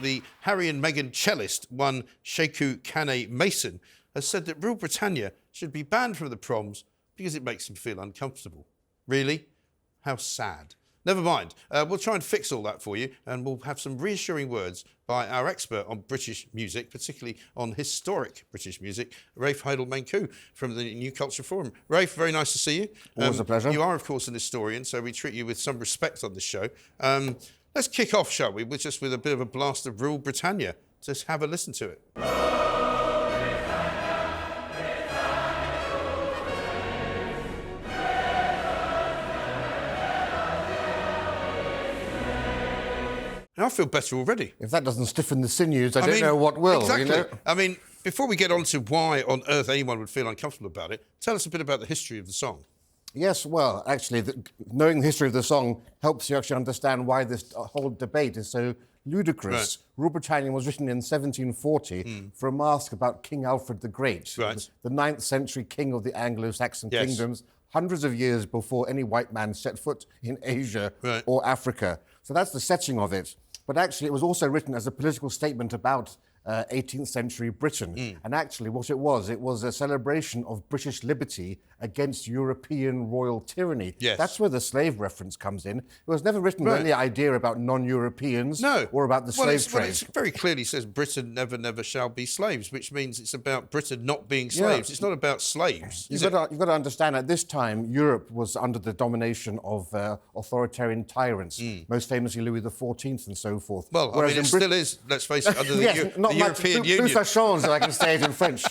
The Harry and Meghan cellist, one Sheku Kane Mason, has said that Rule Britannia should be banned from the proms because it makes him feel uncomfortable. Really? How sad. Never mind. We'll try and fix all that for you, and we'll have some reassuring words by our expert on British music, particularly on historic British music, Rafe Heidel-Manku from the New Culture Forum. Rafe, very nice to see you. Always a pleasure. You are, of course, an historian, so we treat you with some respect on this show. Let's kick off, shall we, with a bit of a blast of Rule Britannia. Just have a listen to it. And I feel better already. If that doesn't stiffen the sinews, I don't know what will. Exactly. You know? I mean, before we get on to why on earth anyone would feel uncomfortable about it, tell us a bit about the history of the song. Yes, well, actually, knowing the history of the song helps you actually understand why this whole debate is so ludicrous. Right. Rule Britannia was written in 1740 for a masque about King Alfred the Great, right. the 9th century king of the Anglo-Saxon kingdoms, hundreds of years before any white man set foot in Asia or Africa. So that's the setting of it. But actually, it was also written as a political statement about 18th century Britain. And actually, what it was a celebration of British liberty against European royal tyranny. Yes. That's where the slave reference comes in. It was never written with any idea about non-Europeans or about the slave trade. Well, it very clearly says Britain never, never shall be slaves, which means it's about Britain not being slaves. It's not about slaves. You've got to understand, at this time, Europe was under the domination of authoritarian tyrants, most famously Louis XIV and so forth. Well, I mean, it still is, let's face it, under the European Union. Plus ça change, I can say it in French.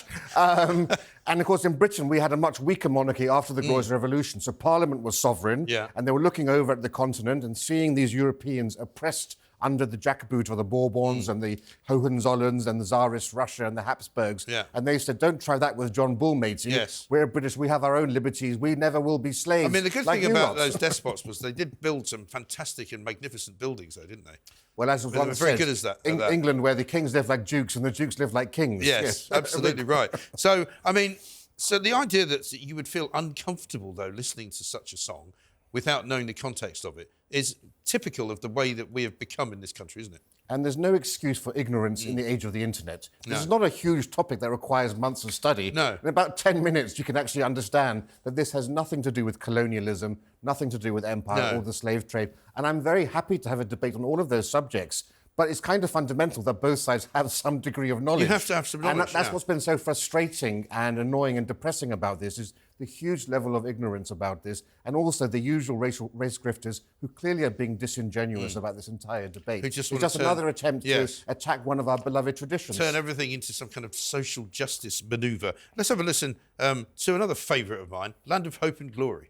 And, of course, in Britain, we had a much weaker monarchy after the Glorious Revolution. So Parliament was sovereign, and they were looking over at the continent and seeing these Europeans oppressed under the Jacoboot or the Bourbons and the Hohenzollerns and the Tsarist Russia and the Habsburgs. And they said, don't try that with John Bull, matey. We're British, we have our own liberties, we never will be slaves. I mean, the good thing about those despots was they did build some fantastic and magnificent buildings, though, didn't they? Well, as was once said, very good as that. England, where the kings live like dukes and the dukes live like kings. Yes, absolutely right. So, I mean, so the idea that you would feel uncomfortable, though, listening to such a song without knowing the context of it is typical of the way that we have become in this country, isn't it? And there's no excuse for ignorance in the age of the internet. This is not a huge topic that requires months of study. No. In about 10 minutes, you can actually understand that this has nothing to do with colonialism, nothing to do with empire or the slave trade. And I'm very happy to have a debate on all of those subjects. But it's kind of fundamental that both sides have some degree of knowledge. You have to have some knowledge. And that's what's been so frustrating and annoying and depressing about this, is the huge level of ignorance about this, and also the usual race grifters who clearly are being disingenuous about this entire debate. It's just another attempt to attack one of our beloved traditions. Turn everything into some kind of social justice manoeuvre. Let's have a listen to another favourite of mine, Land of Hope and Glory.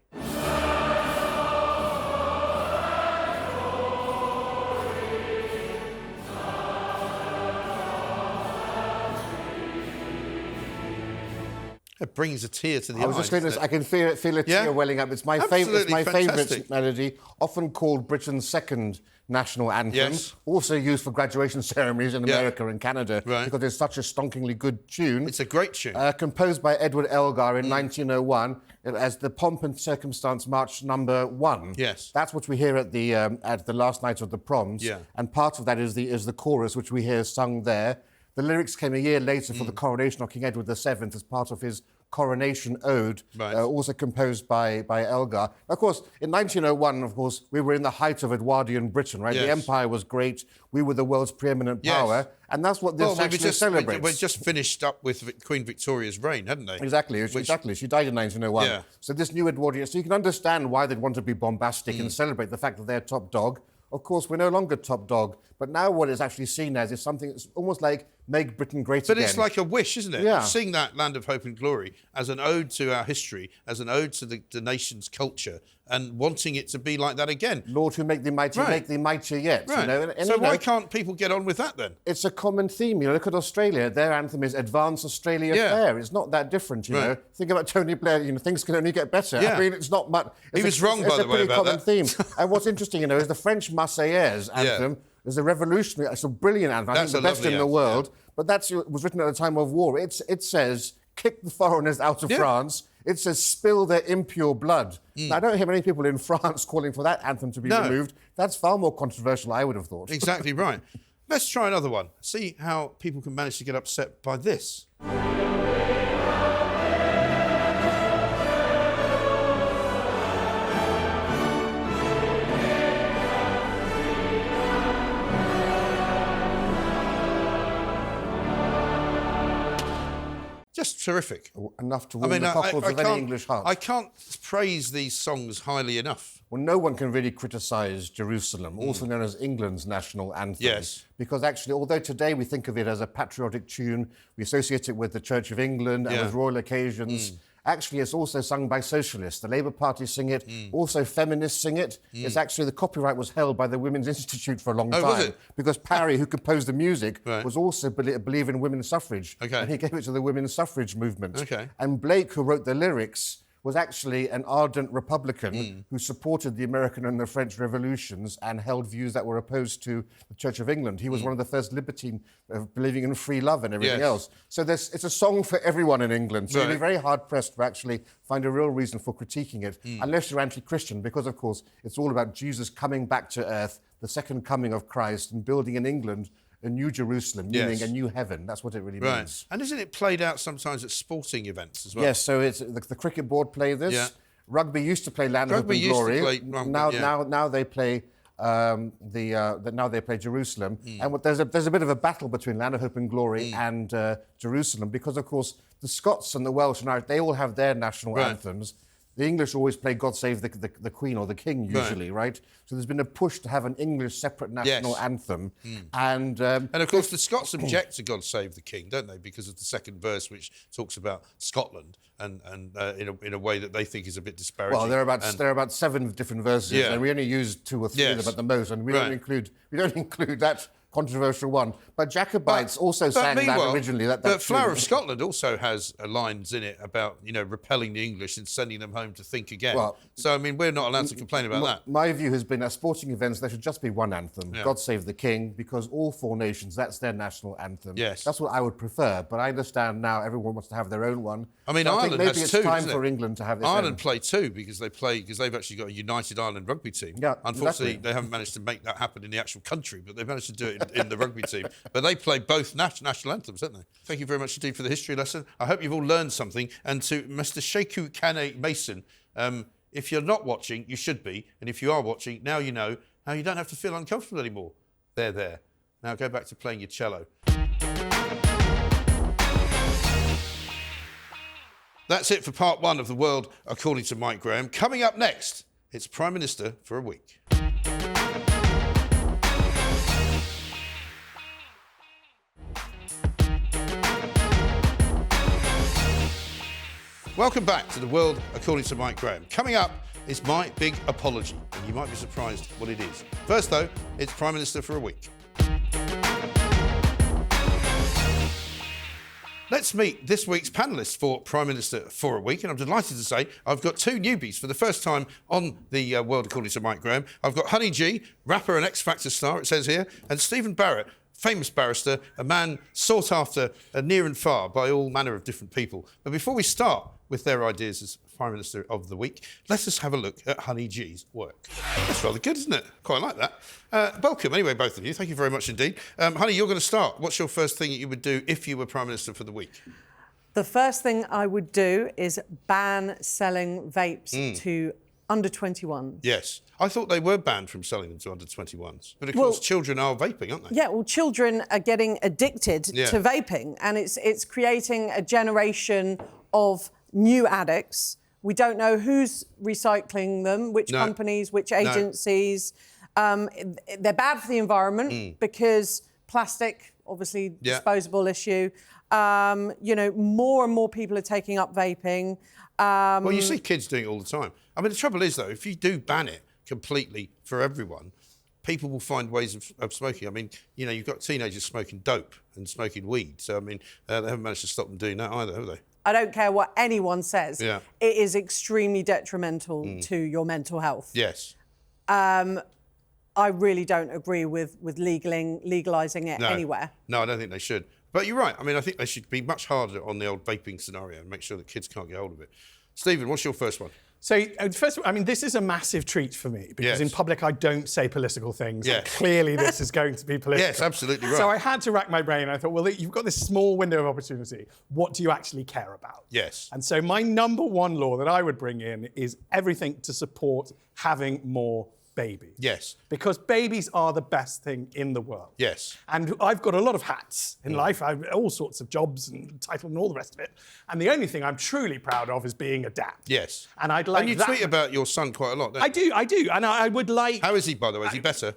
It brings a tear to the eye. I was just going to say, I can feel a tear welling up. It's my favourite melody, often called Britain's second national anthem, also used for graduation ceremonies in America and Canada, because it's such a stonkingly good tune. It's a great tune. Composed by Edward Elgar in 1901 as the Pomp and Circumstance March number 1. Yes. That's what we hear at the last night of the proms. And part of that is the chorus, which we hear sung there. The lyrics came a year later for the coronation of King Edward VII as part of his coronation ode, also composed by Elgar. Of course, in 1901, of course, we were in the height of Edwardian Britain, right? The empire was great. We were the world's preeminent power. And that's what this actually celebrates. We just finished up with Queen Victoria's reign, hadn't they? Exactly. She died in 1901. So this new Edwardian... So you can understand why they'd want to be bombastic and celebrate the fact that they're top dog. Of course, we're no longer top dog, but now what is actually seen as is something that's almost like make Britain great again. But it's like a wish, isn't it? Yeah. Sing that Land of Hope and Glory as an ode to our history, as an ode to the nation's culture, and wanting it to be like that again. Lord, who make thee mighty, make thee mightier yet. Right. You know? And so why can't people get on with that then? It's a common theme. You know, look at Australia. Their anthem is Advance Australia Fair. It's not that different, you know. Think about Tony Blair. You know, things can only get better. I mean, it's not much. He was wrong, by the way, about that. It's a pretty common theme. And what's interesting, you know, is the French Marseillaise anthem. It's a revolutionary, it's a brilliant anthem. I think the best in the world. But that was written at the time of war. It says, kick the foreigners out of France. It says, spill their impure blood. Now, I don't hear many people in France calling for that anthem to be removed. That's far more controversial, I would have thought. Exactly right. Let's try another one. See how people can manage to get upset by this. Just terrific. Enough to warm the cockles of any English heart. I can't praise these songs highly enough. Well, no one can really criticise Jerusalem, also known as England's national anthem. Yes. Because actually, although today we think of it as a patriotic tune, we associate it with the Church of England and with royal occasions. Actually, it's also sung by socialists. The Labour Party sing it, also feminists sing it. It's actually, the copyright was held by the Women's Institute for a long time. Was it? Because Parry, who composed the music, was also believe in women's suffrage. Okay. And he gave it to the women's suffrage movement. Okay. And Blake, who wrote the lyrics, was actually an ardent Republican who supported the American and the French revolutions and held views that were opposed to the Church of England. He was one of the first libertine believing in free love and everything else. So it's a song for everyone in England. So you'd be very hard-pressed to actually find a real reason for critiquing it, unless you're anti-Christian, because, of course, it's all about Jesus coming back to earth, the second coming of Christ, and building in England a new Jerusalem, meaning a new heaven. That's what it really means. And isn't it played out sometimes at sporting events as well? Yes, so it's the cricket board play this. Yeah. Rugby used to play Land of Hope and Glory. Now they play now they play Jerusalem. And there's a bit of a battle between Land of Hope and Glory and Jerusalem, because, of course, the Scots and the Welsh and Irish, they all have their national anthems. The English always play God Save the Queen or the King, usually, right? So there's been a push to have an English separate national anthem. And of course, the Scots object to God Save the King, don't they? Because of the second verse, which talks about Scotland and in a way that they think is a bit disparaging. Well, there are about 7 different verses, and we only use 2 or 3 of them at the most, and we don't include that controversial one. But Jacobites also sang that originally. But Flower of Scotland also has lines in it about, repelling the English and sending them home to think again. Well, so, I mean, we're not allowed to complain about that. My view has been at sporting events, there should just be one anthem, God Save the King, because all 4 nations, that's their national anthem. Yes. That's what I would prefer, but I understand now everyone wants to have their own one. I mean, so Ireland I think maybe has it's 2, time for England to have its Ireland play 2 because they've actually got a United Ireland rugby team. Yeah, unfortunately, they haven't managed to make that happen in the actual country, but they've managed to do it in the rugby team. But they play both national anthems, don't they? Thank you very much indeed for the history lesson. I hope you've all learned something. And to Mr. Sheku Kane Mason, if you're not watching, you should be. And if you are watching, now you know how you don't have to feel uncomfortable anymore. There. Now go back to playing your cello. That's it for part 1 of The World According to Mike Graham. Coming up next, it's Prime Minister for a week. Welcome back to The World According to Mike Graham. Coming up is my big apology, and you might be surprised what it is. First, though, it's Prime Minister for a week. Let's meet this week's panellists for Prime Minister for a week, and I'm delighted to say I've got 2 newbies for the first time on the World According to Mike Graham. I've got Honey G, rapper and X Factor star, it says here, and Stephen Barrett, famous barrister, a man sought after near and far by all manner of different people. But before we start with their ideas as Prime Minister of the Week, let us have a look at Honey G's work. That's rather good, isn't it? Quite like that. Welcome, anyway, both of you. Thank you very much indeed. Honey, you're going to start. What's your first thing that you would do if you were Prime Minister for the week? The first thing I would do is ban selling vapes to under 21s. Yes. I thought they were banned from selling them to under 21s. But of course, children are vaping, aren't they? Yeah, well, children are getting addicted to vaping, and it's creating a generation of new addicts. We don't know who's recycling them, which companies, which agencies. They're bad for the environment because plastic, obviously, disposable issue. More and more people are taking up vaping. Well, you see kids doing it all the time. I mean, the trouble is, though, if you do ban it completely for everyone, people will find ways of smoking. I mean, you've got teenagers smoking dope and smoking weed. So, I mean, they haven't managed to stop them doing that either, have they? I don't care what anyone says. It is extremely detrimental to your mental health. Yes. I really don't agree with legalising it anywhere. No, I don't think they should. But you're right. I mean, I think they should be much harder on the old vaping scenario and make sure that kids can't get hold of it. Stephen, what's your first one? So, first of all, I mean, this is a massive treat for me because in public I don't say political things. Yes. And clearly this is going to be political. Yes, absolutely right. So I had to rack my brain. I thought, well, you've got this small window of opportunity. What do you actually care about? Yes. And so my number one law that I would bring in is everything to support having more babies. Yes. Because babies are the best thing in the world. Yes. And I've got a lot of hats in life. I've all sorts of jobs and title and all the rest of it. And the only thing I'm truly proud of is being a dad. Yes. And I'd like And you tweet about your son quite a lot, don't you? I do. And I would like... How is he, by the way? Is he better?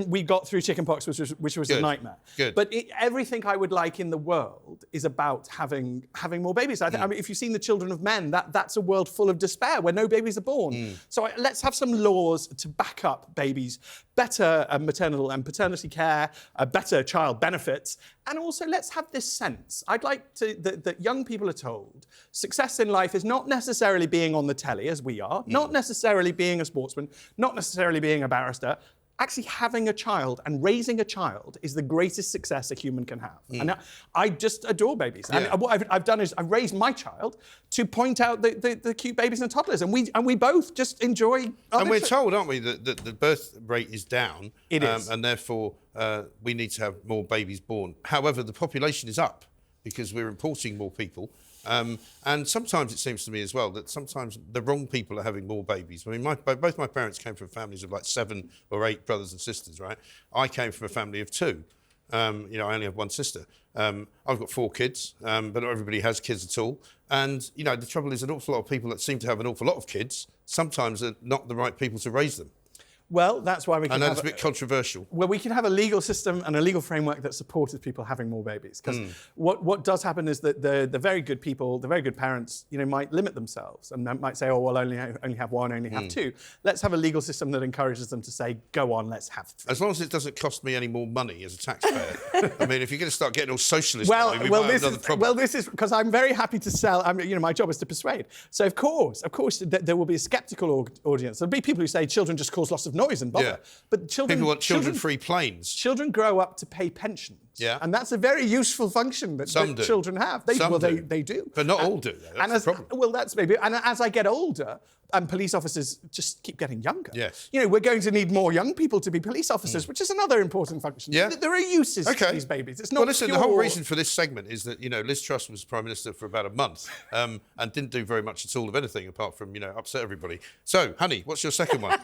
We got through chickenpox, which was a nightmare. Good. But everything I would like in the world is about having more babies. I mean, if you've seen The Children of Men, that's a world full of despair where no babies are born. So let's have some laws to back up babies, better maternal and paternity care, better child benefits, and also let's have this sense. I'd like that young people are told success in life is not necessarily being on the telly as we are, not necessarily being a sportsman, not necessarily being a barrister. Actually having a child and raising a child is the greatest success a human can have. And I just adore babies. Yeah. And what I've done is I've raised my child to point out the cute babies and toddlers. And we both just enjoy... And we're told, aren't we, that the birth rate is down. It is. And therefore, we need to have more babies born. However, the population is up because we're importing more people. And sometimes it seems to me as well that sometimes the wrong people are having more babies. I mean, both my parents came from families of like 7 or 8 brothers and sisters, right? I came from a family of 2. I only have one sister. I've got 4 kids, but not everybody has kids at all. And, the trouble is an awful lot of people that seem to have an awful lot of kids sometimes are not the right people to raise them. Well, that's why we can I know it's a bit controversial. Well, we can have a legal system and a legal framework that supports people having more babies. Because what does happen is that the very good people, the very good parents, might limit themselves and might say, oh, well, only have 1, only have 2. Let's have a legal system that encourages them to say, go on, let's have 3. As long as it doesn't cost me any more money as a taxpayer. I mean, if you're going to start getting all socialist, we might have another problem. Well, this is because I'm very happy to sell. My job is to persuade. So of course, there will be a sceptical audience. There'll be people who say children just cause lots of noise and bother. Yeah. But people want children-free planes. Children grow up to pay pensions. Yeah. And that's a very useful function that children have. They do. But not all do. That's the problem. Well, that's maybe. And as I get older, police officers just keep getting younger. Yes. We're going to need more young people to be police officers, which is another important function. Yeah. There are uses to these babies. It's not well, listen, pure... the whole reason for this segment is that, Liz Truss was Prime Minister for about a month and didn't do very much at all of anything apart from, upset everybody. So, honey, what's your second one?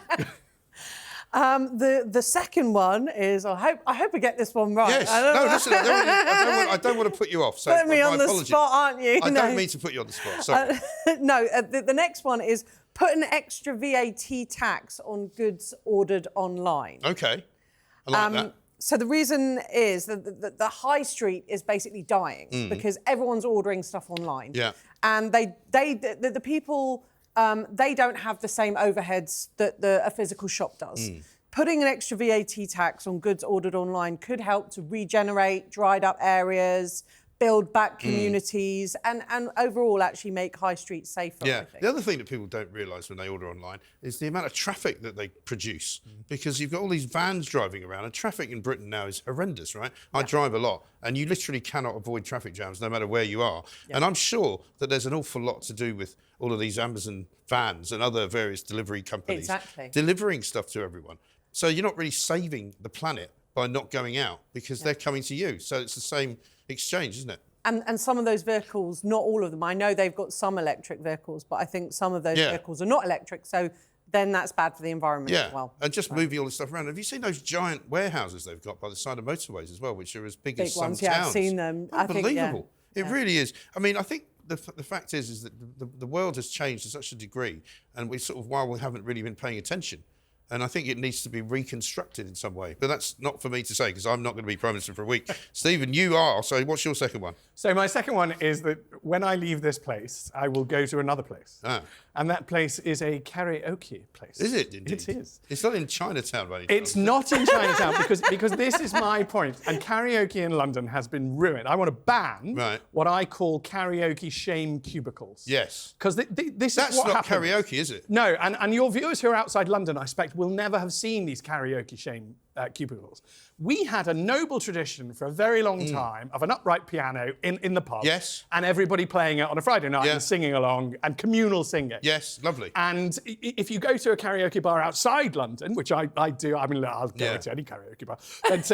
The second one is, I hope I get this one right. Yes. No, listen, I don't want to put you off. So put me on the spot, aren't you? I don't mean to put you on the spot, sorry. The next one is put an extra VAT tax on goods ordered online. OK. I like that. So the reason is that the high street is basically dying because everyone's ordering stuff online. Yeah. And the people... they don't have the same overheads that a physical shop does. Putting an extra VAT tax on goods ordered online could help to regenerate dried up areas, build back communities, and overall actually make high streets safer. Yeah. I think. The other thing that people don't realise when they order online is the amount of traffic that they produce because you've got all these vans driving around and traffic in Britain now is horrendous, right? Yeah. I drive a lot and you literally cannot avoid traffic jams no matter where you are. Yeah. And I'm sure that there's an awful lot to do with all of these Amazon vans and other various delivery companies delivering stuff to everyone. So you're not really saving the planet by not going out because they're coming to you. So it's the same exchange, isn't it? And some of those vehicles, not all of them, I know they've got some electric vehicles, but I think some of those vehicles are not electric. So then that's bad for the environment as well. And just moving all this stuff around. Have you seen those giant warehouses they've got by the side of motorways as well, which are as big as some ones, towns? Yeah, I've seen them. Unbelievable. It really is. I mean, I think the fact is that the world has changed to such a degree, and we while we haven't really been paying attention. And I think it needs to be reconstructed in some way. But that's not for me to say, because I'm not going to be Prime Minister for a week. Stephen, you are. So what's your second one? So my second one is that when I leave this place, I will go to another place. And that place is a karaoke place. Is it, indeed? It is. It's not in Chinatown, by any chance. It's not in Chinatown, because this is my point. And karaoke in London has been ruined. I want to ban what I call karaoke shame cubicles. Yes. Because this is what happens. That's not karaoke, is it? No, and your viewers who are outside London, I expect, will never have seen these karaoke shame cubicles. We had a noble tradition for a very long time of an upright piano in the pub. Yes. And everybody playing it on a Friday night and singing along and communal singing. Yes, lovely. And if you go to a karaoke bar outside London, which I do, I mean, I'll go to any karaoke bar, but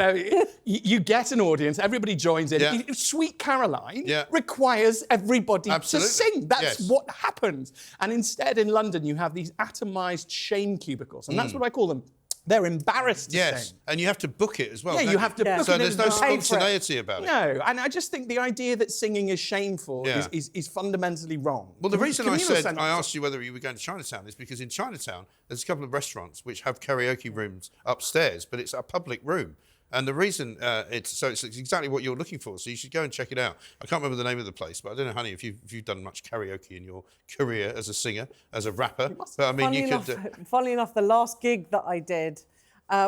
you get an audience, everybody joins in. Yeah. Sweet Caroline requires everybody to sing. That's what happens. And instead in London, you have these atomised shame cubicles, and that's what I call them. They're embarrassed to sing. And you have to book it as well. Yeah, you have to book it. So there's no spontaneity about it. No, and I just think the idea that singing is shameful is fundamentally wrong. Well, the reason I asked you whether you were going to Chinatown is because in Chinatown, there's a couple of restaurants which have karaoke rooms upstairs, but it's a public room. And the reason it's exactly what you're looking for. So you should go and check it out. I can't remember the name of the place, but I don't know, honey, if you've done much karaoke in your career as a singer, as a rapper. But I mean, Funnily enough, the last gig that I did,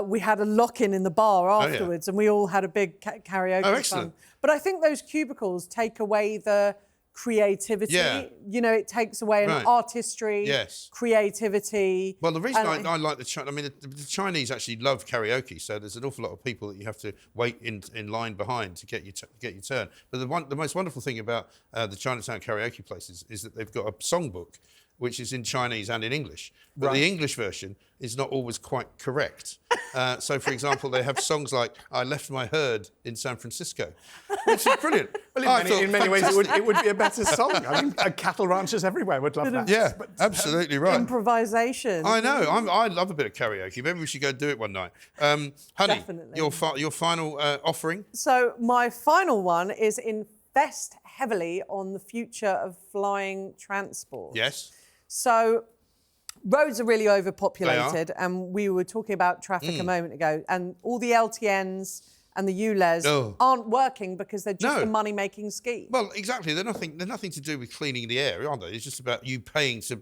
we had a lock-in in the bar afterwards, and we all had a big karaoke. Oh, excellent! Fun. But I think those cubicles take away the creativity. Yeah. You know, it takes away an artistry, creativity. Well, the reason I like the Chinese actually love karaoke, so there's an awful lot of people that you have to wait in line behind to get your turn. But the most wonderful thing about the Chinatown karaoke places is that they've got a songbook which is in Chinese and in English. But the English version is not always quite correct. So, for example, they have songs like "I Left My Herd in San Francisco," which is brilliant. Well, in many ways, it would be a better song. I mean, cattle ranchers everywhere would love that. Yeah, absolutely right. Improvisation. I know. I love a bit of karaoke. Maybe we should go do it one night. Honey, Definitely. your final offering? So my final one is invest heavily on the future of flying transport. Yes. So roads are really overpopulated, and we were talking about traffic a moment ago, and all the LTNs and the ULEZ aren't working because they're just a money-making scheme. Well, exactly. They're nothing to do with cleaning the air, are they? It's just about you paying to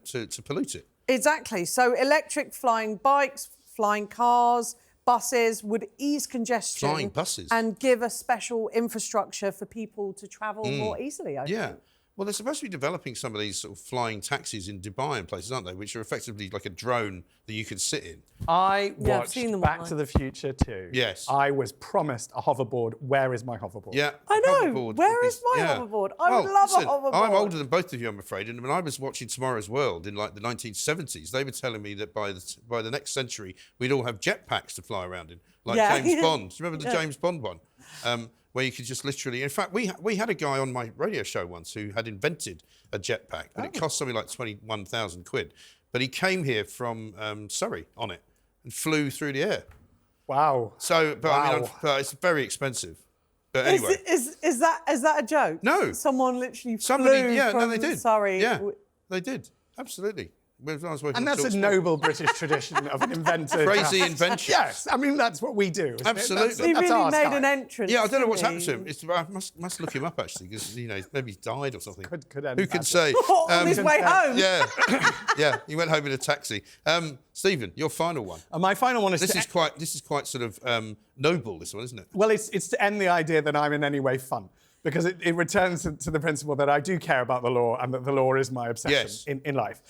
pollute it. Exactly. So electric flying bikes, flying cars, buses would ease congestion. Flying buses. And give a special infrastructure for people to travel more easily, I think. Well, they're supposed to be developing some of these sort of flying taxis in Dubai and places, aren't they? Which are effectively like a drone that you could sit in. I watched Back to the Future too. Yes. I was promised a hoverboard. Where is my hoverboard? Yeah. I know. Where is my hoverboard? I would love a hoverboard. I'm older than both of you, I'm afraid. And when I was watching Tomorrow's World in like the 1970s, they were telling me that by the next century, we'd all have jetpacks to fly around in, like James Bond. Do you remember the James Bond one? Where you could just literally... In fact, we had a guy on my radio show once who had invented a jetpack, but it cost something like 21,000 quid. But he came here from Surrey on it and flew through the air. Wow. So, but I mean, it's very expensive. But anyway. Is that a joke? No. Someone literally flew from they did. Surrey. Yeah, they did. Absolutely. And that's a noble British tradition of an inventor. Crazy invention. Yes, I mean, that's what we do. Absolutely. He really made an entrance. Yeah, I don't know what's happened to him. I must look him up, actually, because, maybe he's died or something. Could end Who can say? On his way home. Yeah. Yeah, he went home in a taxi. Stephen, your final one. My final one is... This is quite sort of noble, this one, isn't it? Well, it's to end the idea that I'm in any way fun. Because it returns to the principle that I do care about the law and that the law is my obsession in life.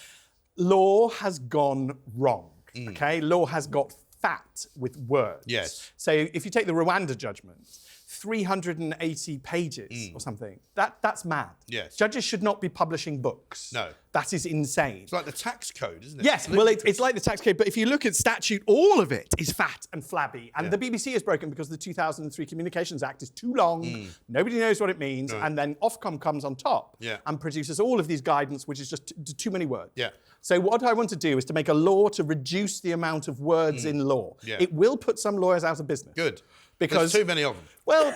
Law has gone wrong, okay? Law has got fat with words. Yes. So if you take the Rwanda judgment, 380 pages or something, that's mad. Yes. Judges should not be publishing books. No. That is insane. It's like the tax code, isn't it? Yes, well, it's like the tax code, but if you look at statute, all of it is fat and flabby. And the BBC is broken because the 2003 Communications Act is too long, nobody knows what it means, and then Ofcom comes on top and produces all of these guidance, which is just too many words. Yeah. So what I want to do is to make a law to reduce the amount of words in law. Yeah. It will put some lawyers out of business. Good. Because there's too many of them. Well,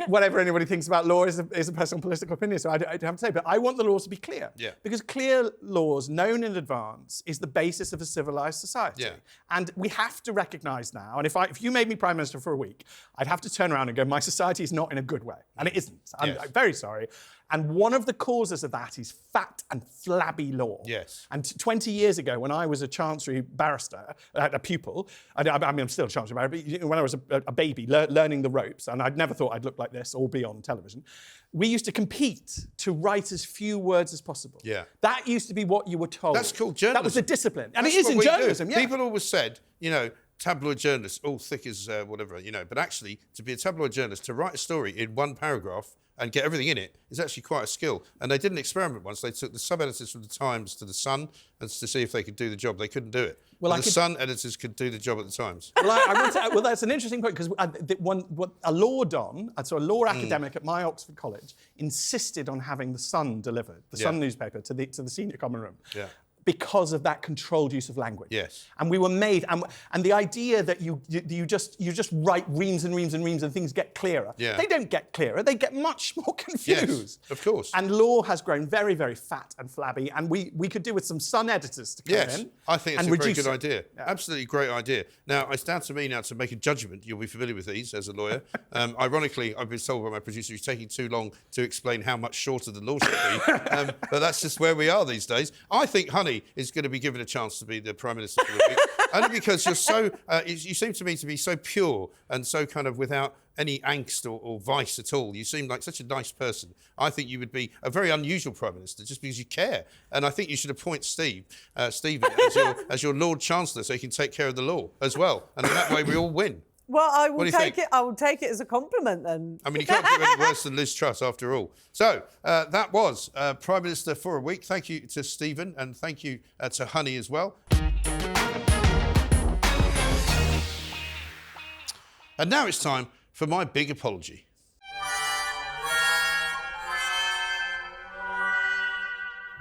whatever anybody thinks about law is a personal political opinion, so I don't have to say. But I want the laws to be clear. Yeah. Because clear laws, known in advance, is the basis of a civilized society. Yeah. And we have to recognise now, and if you made me Prime Minister for a week, I'd have to turn around and go, my society is not in a good way. And it isn't. I'm very sorry. And one of the causes of that is fat and flabby law. Yes. And 20 years ago, when I was a Chancery barrister, a pupil, I mean, I'm still a Chancery barrister, but when I was a baby, learning the ropes, and I'd never thought I'd look like this or be on television, we used to compete to write as few words as possible. Yeah. That used to be what you were told. That's called journalism. That was the discipline. And That's it is what in we journalism, do. yeah. People always said, tabloid journalists, all thick as whatever, but actually, to be a tabloid journalist, to write a story in one paragraph and get everything in it is actually quite a skill. And they did an experiment once. They took the sub-editors from the Times to the Sun and to see if they could do the job. They couldn't do it. Well, the Sun editors could do the job at the Times. Well, that's an interesting point, because a law don, so a law academic at my Oxford College, insisted on having the Sun delivered, the Sun newspaper, to the senior common room. Yeah. Because of that controlled use of language. Yes. And we were made, and the idea that you just write reams and reams and reams and things get clearer. Yeah. They don't get clearer, they get much more confused. Yes, of course. And law has grown very, very fat and flabby, and we could do with some Sun editors to come in. I think it's a very good idea. Yeah. Absolutely great idea. Now, it's down to me now to make a judgment. You'll be familiar with these as a lawyer. Ironically, I've been told by my producer he's taking too long to explain how much shorter the law should be. But that's just where we are these days. I think Honey is going to be given a chance to be the Prime Minister for the week. Only because you're so, you seem to me to be so pure and so kind of without any angst or vice at all. You seem like such a nice person. I think you would be a very unusual Prime Minister just because you care. And I think you should appoint Stephen as your Lord Chancellor so he can take care of the law as well. And in that way we all win. Well, I will take it. I will take it as a compliment then. I mean, you can't do any worse than Liz Truss after all. So that was Prime Minister for a week. Thank you to Stephen and thank you to Honey as well. And now it's time for my big apology.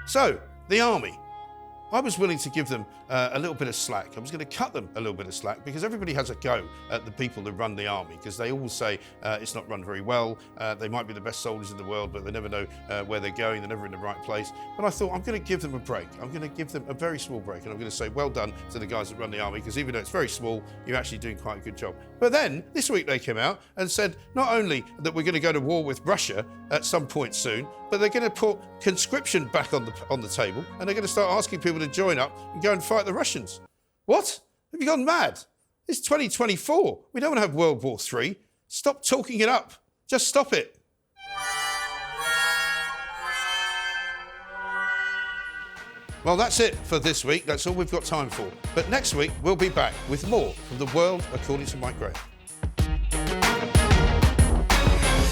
So, the army. I was willing to give them a little bit of slack. I was going to cut them a little bit of slack because everybody has a go at the people that run the army because they all say it's not run very well. They might be the best soldiers in the world, but they never know where they're going. They're never in the right place. But I thought I'm going to give them a break. I'm going to give them a very small break, and I'm going to say well done to the guys that run the army because even though it's very small, you're actually doing quite a good job. But then this week they came out and said not only that we're going to go to war with Russia at some point soon, but they're going to put conscription back on the table, and they're going to start asking people to join up and go and fight the Russians. What? Have you gone mad? It's 2024. We don't want to have World War III. Stop talking it up. Just stop it. Well, that's it for this week. That's all we've got time for. But next week, we'll be back with more from the world according to Mike Graham.